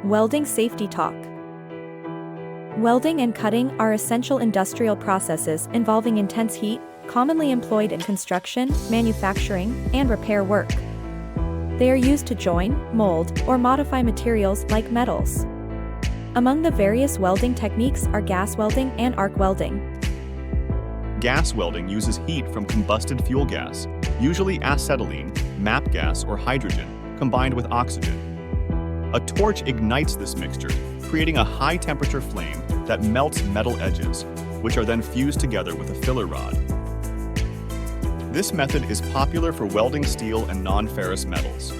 Welding safety talk. Welding and cutting are essential industrial processes involving intense heat, commonly employed in construction, manufacturing, and repair work. They are used to join, mold, or modify materials like metals. Among the various welding techniques are gas welding and arc welding. Gas welding uses heat from combusted fuel gas, usually acetylene, MAP gas, or hydrogen, combined with oxygen. A torch ignites this mixture, creating a high-temperature flame that melts metal edges, which are then fused together with a filler rod. This method is popular for welding steel and non-ferrous metals.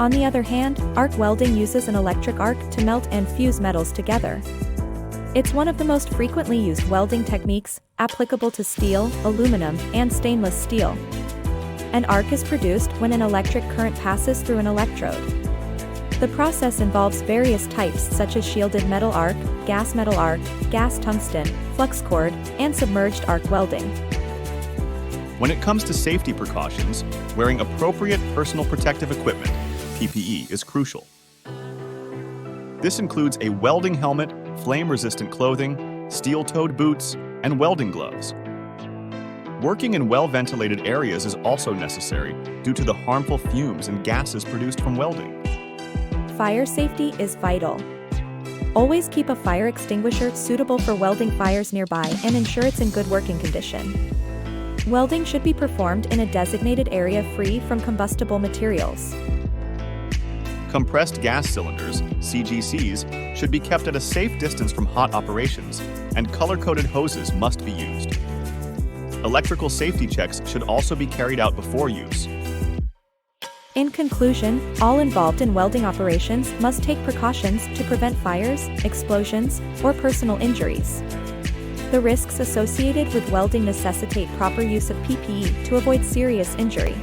On the other hand, arc welding uses an electric arc to melt and fuse metals together. It's one of the most frequently used welding techniques, applicable to steel, aluminum, and stainless steel. An arc is produced when an electric current passes through an electrode. The process involves various types such as shielded metal arc, gas metal arc, gas tungsten, flux cord, and submerged arc welding. When it comes to safety precautions, wearing appropriate personal protective equipment, PPE, is crucial. This includes a welding helmet, flame-resistant clothing, steel-toed boots, and welding gloves. Working in well-ventilated areas is also necessary due to the harmful fumes and gases produced from welding. Fire safety is vital. Always keep a fire extinguisher suitable for welding fires nearby and ensure it's in good working condition. Welding should be performed in a designated area free from combustible materials. Compressed gas cylinders, CGCs, should be kept at a safe distance from hot operations, and color-coded hoses must be used. Electrical safety checks should also be carried out before use. In conclusion, all involved in welding operations must take precautions to prevent fires, explosions, or personal injuries. The risks associated with welding necessitate proper use of PPE to avoid serious injury.